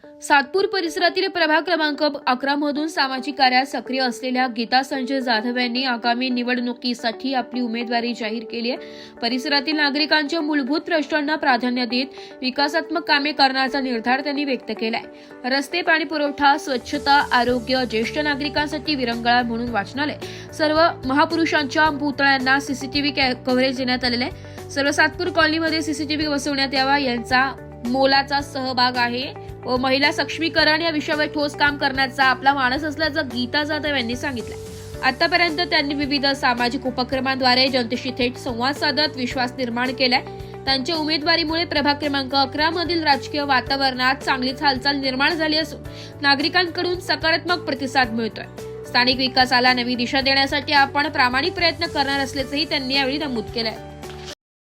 सातपूर परिसरातील प्रभाग क्रमांक 11 मधून सामाजिक कार्यात सक्रिय असलेल्या गीता संजय जाधव यांनी आगामी निवडणुकीसाठी आपली उमेदवारी जाहीर केली आहे। परिसरातील नागरिकांच्या मूलभूत प्रश्नांना प्राधान्य देत विकासात्मक कामे करण्याचा निर्धार त्यांनी व्यक्त केलाय। रस्ते, पाणी पुरवठा, स्वच्छता, आरोग्य, ज्येष्ठ नागरिकांसाठी विरंगुळा म्हणून वाचनालय, सर्व महापुरुषांच्या पुतळ्यांना सीसीटीव्ही कव्हरेज देण्यात आलेले आहे। सर्व सातपूर कॉलनीमध्ये सीसीटीव्ही बसवण्यात यावा यांचा मोलाचा सहभाग आहे व महिला सक्षमीकरण या विषयावर ठोस काम करण्याचा आपला मानस असल्याचं गीता जाधव यांनी सांगितलं। आतापर्यंत त्यांनी विविध सामाजिक उपक्रमांद्वारे जनतेशी थेट संवाद साधत विश्वास निर्माण केलाय। त्यांच्या उमेदवारीमुळे प्रभाग क्रमांक 11 मधील राजकीय वातावरणात चांगलीच हालचाल निर्माण झाली असून नागरिकांकडून सकारात्मक प्रतिसाद मिळतोय। स्थानिक विकासाला नवी दिशा देण्यासाठी आपण प्रामाणिक प्रयत्न करणार असल्याचंही त्यांनी यावेळी नमूद केलंय।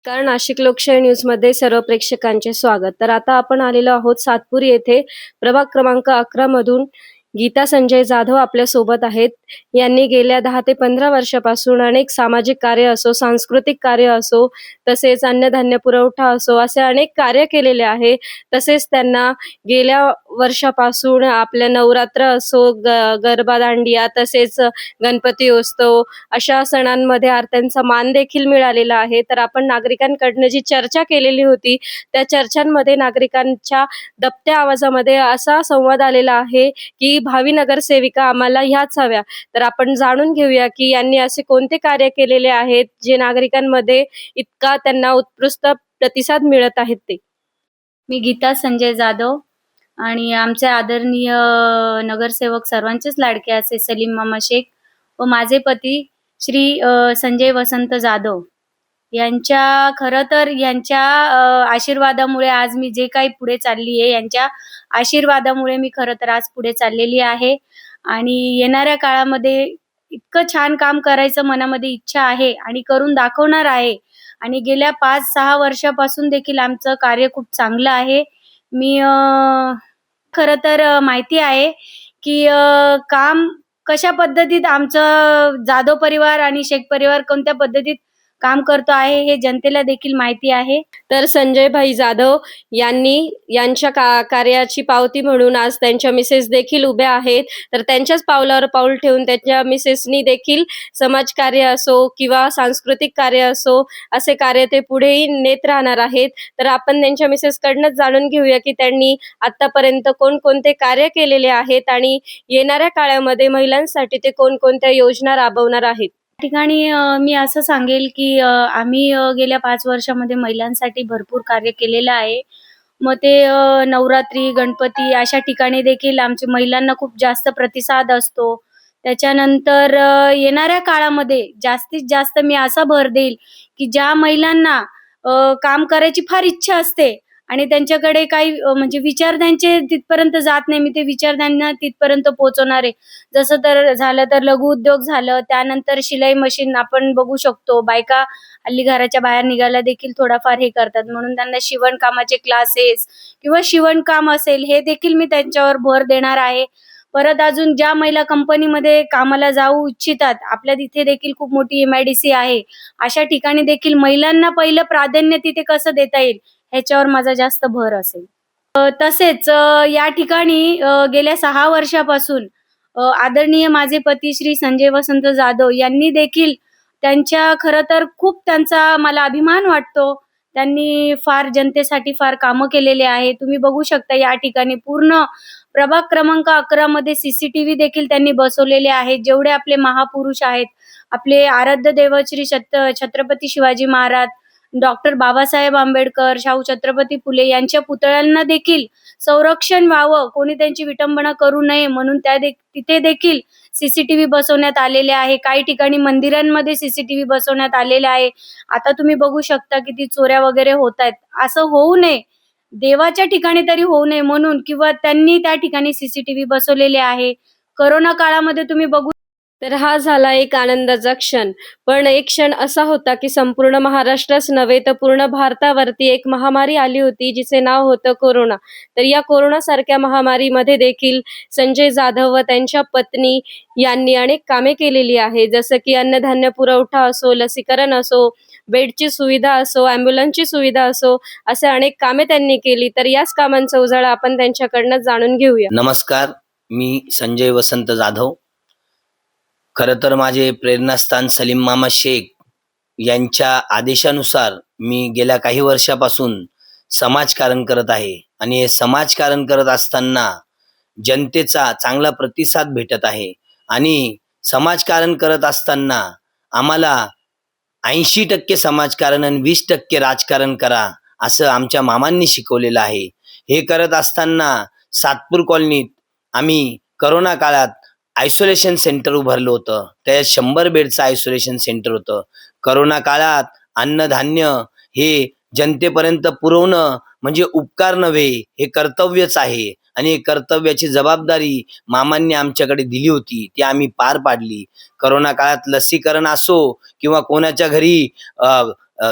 कारण नाशिक लोकशाही न्यूज मध्ये सर्व प्रेक्षकांचे स्वागत। तर आता आपण आलेलो आहोत सातपूर येथे प्रभाग क्रमांक 11 मधून गीता संजय जाधव आपल्या सोबत आहेत। यांनी गेल्या 10 ते 15 वर्षापासून अनेक सामाजिक कार्य असो, सांस्कृतिक कार्य असो, तसेच अन्नधान्य पुरवठा असो, असे अनेक कार्य केलेले आहे। तसेच त्यांना गेल्या वर्षापासून आपल्या नवरात्र असो, गरबा दांडिया, तसेच गणपती उत्सव अशा सणांमध्ये आरत्यांचा मान देखील मिळालेला आहे। तर आपण नागरिकांकडनं जी चर्चा केलेली होती त्या चर्चांमध्ये नागरिकांच्या दबत्या आवाजामध्ये असा संवाद आलेला आहे की भावी नगरसेविका आम्हाला ह्याच हव्या। तर आपण जाणून घेऊया की यांनी असे कोणते कार्य केलेले आहेत जे नागरिकांमध्ये इतका त्यांना उत्कृष्ट प्रतिसाद मिळत आहेत ते। मी गीता संजय जाधव आणि आमचे आदरणीय नगरसेवक सर्वांचेच लाडके असे सलीम मामा शेख व माझे पती श्री संजय वसंत जाधव यांच्या खरं तर यांच्या आशीर्वादामुळे आज मी जे काही पुढे चालली आहे, यांच्या आशीर्वादामुळे मी खरं तर आज पुढे चाललेली आहे आणि येणाऱ्या काळामध्ये इतकं छान काम करायचं मनामध्ये इच्छा आहे आणि करून दाखवणार आहे। आणि गेल्या 5-6 वर्षापासून देखील आमचं कार्य खूप चांगलं आहे। मी खरं तर माहिती आहे की काम कशा पद्धतीत आमचं जाधव परिवार आणि शेख परिवार कोणत्या पद्धतीत काम करतो आहे हे जनतेला देखील माहिती आहे। तर संजय भाई जाधव यांनी यांच्या कार्याची पावती म्हणून आज त्यांच्या मिसेस देखील उभ्या आहेत। तर त्यांच्याच पावलावर पाऊल ठेवून त्यांच्या मिसेसनी देखील समाजकार्य असो किंवा सांस्कृतिक कार्य असो असे कार्य ते पुढेही नेत राहणार आहेत। तर आपण त्यांच्या मिसेस कडनंच जाणून घेऊया की त्यांनी आतापर्यंत कोणकोणते कार्य केलेले आहेत आणि येणाऱ्या काळामध्ये महिलांसाठी ते कोणकोणत्या योजना राबवणार आहेत। ठिकाणी मी असं सांगेल की आम्ही गेल्या 5 वर्षामध्ये महिलांसाठी भरपूर कार्य केलेलं आहे। मग ते नवरात्री, गणपती अशा ठिकाणी देखील आमच्या महिलांना खूप जास्त प्रतिसाद असतो। त्याच्यानंतर येणाऱ्या काळामध्ये जास्तीत जास्त मी असा भर देईल की ज्या महिलांना काम करायची फार इच्छा असते आणि त्यांच्याकडे काही म्हणजे विचार त्यांचे तिथपर्यंत जात नाही, मी ते विचार त्यांना तिथपर्यंत पोहोचवणार आहे। जसं तर झालं तर लघु उद्योग झालं, त्यानंतर शिलाई मशीन आपण बघू शकतो। बायका हल्ली घराच्या बाहेर निघायला देखील थोडाफार हे करतात, म्हणून त्यांना शिवणकामाचे क्लासेस किंवा शिवणकाम असेल हे देखील मी त्यांच्यावर भर देणार आहे। परत अजून ज्या महिला कंपनीमध्ये कामाला जाऊ इच्छितात, आपल्या तिथे देखील खूप मोठी MIDC आहे, अशा ठिकाणी देखील महिलांना पहिलं प्राधान्य तिथे कसं देता येईल ह्याच्यावर माझा जास्त भर असेल। तसेच या ठिकाणी गेल्या 6 वर्षापासून आदरणीय माझे पती श्री संजय वसंत जाधव यांनी देखील त्यांच्या खरं तर खूप त्यांचा मला अभिमान वाटतो। त्यांनी फार जनतेसाठी फार कामं केलेले आहे। तुम्ही बघू शकता या ठिकाणी पूर्ण प्रभाग क्रमांक 11 मध्ये CCTV देखील त्यांनी बसवलेले आहेत। जेवढे आपले महापुरुष आहेत, आपले आराध्य दैवत श्री छत्रपती शिवाजी महाराज, डॉक्टर बाबासाहेब आंबेडकर, शाहू छत्रपती फुले यांच्या पुतळ्यांना देखील संरक्षण व्हावं, कोणी त्यांची विटंबना करू नये म्हणून तिथे देखील CCTV बसवण्यात आलेले आहे। काही ठिकाणी मंदिरांमध्ये CCTV बसवण्यात आलेले आहे। आता तुम्ही बघू शकता किती चोऱ्या वगैरे होत आहेत, असं होऊ नये, देवाच्या ठिकाणी तरी होऊ नये म्हणून किंवा त्यांनी त्या ठिकाणी CCTV बसवलेले आहे। कोरोना काळामध्ये तुम्ही बघू तर हा झाला एक आनंदाचा क्षण। पण एक क्षण असा होता की संपूर्ण महाराष्ट्रच नव्हे तर पूर्ण भारतावरती एक महामारी आली होती जिचे नाव होतं कोरोना। तर या कोरोना सारख्या महामारीमध्ये देखील संजय जाधव व त्यांच्या पत्नी यांनी अनेक कामे केलेली आहे, जसं की अन्नधान्य पुरवठा असो, लसीकरण असो, बेडची सुविधा असो, ॲम्ब्युलन्सची सुविधा असो, असे अनेक कामे त्यांनी केली. तर याच कामांचा उजाळा आपण त्यांच्याकडनं जाणून घेऊया. नमस्कार, मी संजय वसंत जाधव. खरं तर माझे प्रेरणास्थान सलीम मामा शेख यांच्या आदेशानुसार मी गेल्या काही वर्षापासून समाजकारण करत आहे आणि हे समाजकारण करत असताना जनतेचा चांगला प्रतिसाद भेटत आहे. आणि समाजकारण करत असताना आम्हाला 80% समाजकारण आणि 20% राजकारण करा असं आमच्या मामांनी शिकवलेलं आहे. हे करत असताना सातपूर कॉलनीत आम्ही करोना काळात आयसोलेशन सेंटर उभारलं होतं. त्यात 100 बेडचं आयसोलेशन सेंटर होतं. करोना काळात अन्नधान्य हे जनतेपर्यंत पुरवणं म्हणजे उपकार नव्हे, हे कर्तव्यच आहे. आणि हे कर्तव्याची जबाबदारी मामांनी आमच्याकडे दिली होती, ती आम्ही पार पाडली. करोना काळात लसीकरण असो किंवा कोणाच्या घरी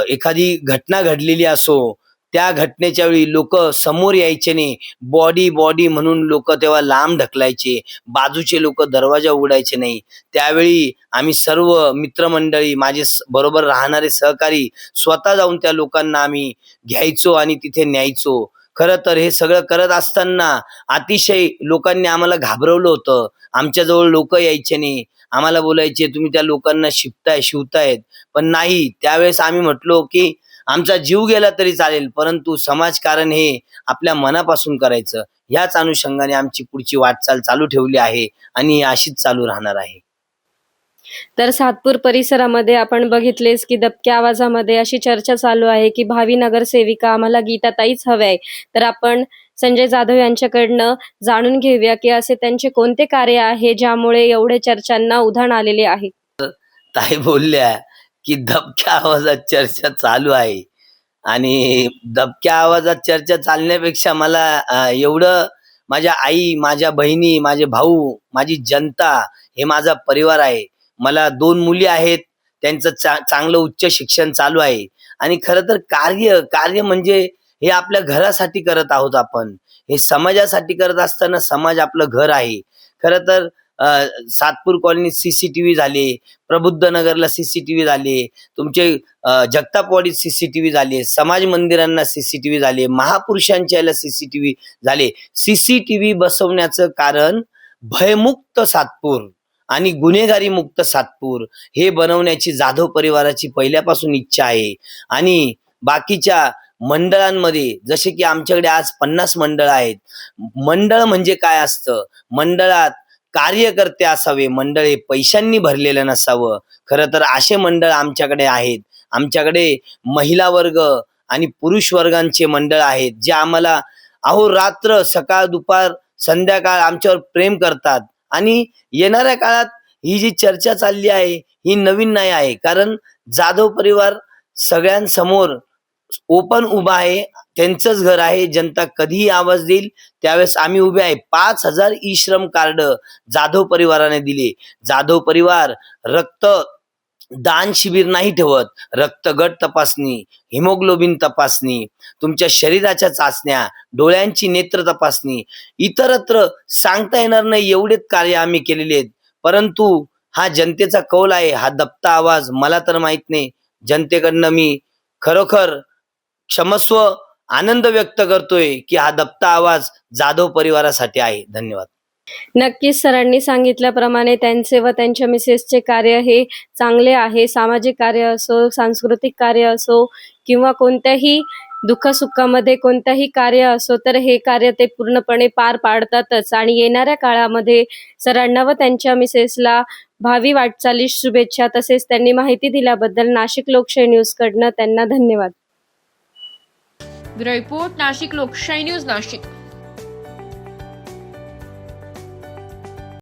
एखादी घटना घडलेली असो, त्या घटनेच्या वेळी लोक समोर यायचे नाही. बॉडी म्हणून लोक तेव्हा लांब ढकलायचे, बाजूचे लोक दरवाजा उघडायचे नाही. त्यावेळी आम्ही सर्व मित्रमंडळी, माझे बरोबर राहणारे सहकारी स्वतः जाऊन त्या लोकांना आम्ही घ्यायचो आणि तिथे न्यायचो. खरं तर हे सगळं करत असताना अतिशय लोकांनी आम्हाला घाबरवलं होतं. आमच्याजवळ लोक यायचे नाही, आम्हाला बोलायचे तुम्ही त्या लोकांना शिवतायत. पण नाही, त्यावेळेस आम्ही म्हटलो की आमचा जीव गेला तरी चालेल, परंतु समाजकारण हे आपल्या मनापासून करायचं. ह्याच अनुषंगाने आमची पुढची वाटचाल चालू ठेवली आहे आणि अशीच चालू राहणार आहे. तर सातपूर परिसरामध्ये आपण बघितलेस की दबक्या आवाजामध्ये अशी चर्चा चालू आहे की भावी नगरसेविका आम्हाला गीताताईच हव्या आहे. तर आपण संजय जाधव यांच्याकडनं जाणून घेऊया की असे त्यांचे कोणते कार्य आहे ज्यामुळे एवढे चर्चांना उधाण आलेले आहे. ताई बोलल्या की दबक्या आवाजात चर्चा चालू आहे, आणि दबक्या आवाजात चर्चा चालण्यापेक्षा मला एवढं, माझ्या आई, माझ्या बहिणी, माझे भाऊ, माझी जनता, हे माझा परिवार आहे. मला 2 मुली आहेत, त्यांचं चांगलं उच्च शिक्षण चालू आहे. आणि खरं तर कार्य म्हणजे हे आपल्या घरासाठी करत आहोत आपण. हे समाजासाठी करत असताना समाज आपलं घर आहे. खरं तर सातपूर कॉलनीत CCTV झाले, प्रबुद्ध नगरला CCTV झाले, तुमचे जगतापवाडीत CCTV झाले, समाज मंदिरांना CCTV झाले, महापुरुषांच्या याला CCTV झाले. CCTV बसवण्याचं कारण भयमुक्त सातपूर आणि गुन्हेगारी मुक्त सातपूर हे बनवण्याची जाधव परिवाराची पहिल्यापासून इच्छा आहे. आणि बाकीच्या मंडळांमध्ये, जसे की आमच्याकडे आज 50 मंडळ आहेत. मंडळ म्हणजे काय असतं? मंडळात कार्यकर्ते असावे, मंडळ हे पैशांनी भरलेलं नसावं. खरं तर असे मंडळ आमच्याकडे आहेत. आमच्याकडे महिला वर्ग आणि पुरुष वर्गांचे मंडळ आहेत, जे आम्हाला अहोरात्र, सकाळ दुपार संध्याकाळ आमच्यावर प्रेम करतात. आणि येणाऱ्या काळात ही जी चर्चा चालली आहे ही नवीन नाही आहे, कारण जाधव परिवार सगळ्यांसमोर ओपन उभा आहे. त्यांचंच घर आहे. जनता कधीही आवाज देईल त्यावेळेस आम्ही उभे आहे. 5,000 ई-श्रम कार्ड जाधव परिवाराने दिले. जाधव परिवार रक्त दान शिबिर नाही ठेवत. रक्तगट तपासणी, हिमोग्लोबिन तपासणी, तुमच्या शरीराच्या चाचण्या, डोळ्यांची नेत्र तपासणी, इतरत्र सांगता येणार नाही एवढेच कार्य आम्ही केलेले आहेत. परंतु हा जनतेचा कौल आहे. हा दबता आवाज मला तर माहित नाही. जनतेकडनं मी खरोखर क्षमस्व आनंद व्यक्त करतोय की हा दबता आवाज जाधव परिवारासाठी आहे. धन्यवाद. नक्कीच सरांनी सांगितल्याप्रमाणे त्यांचे व त्यांच्या मिसेसचे कार्य हे चांगले आहे. सामाजिक कार्य असो, सांस्कृतिक कार्य असो किंवा कोणत्याही दुःखसुखामध्ये कोणत्याही कार्य असो, तर हे कार्य ते पूर्णपणे पार पाडतातच. आणि येणाऱ्या काळामध्ये सरांना व त्यांच्या मिसेसला भावी वाटचालीस शुभेच्छा. तसेच त्यांनी माहिती दिल्याबद्दल नाशिक लोकशाही न्यूजकडनं त्यांना धन्यवाद. ब्युरो रिपोर्ट, नाशिक लोकशाही न्यूज, नाशिक.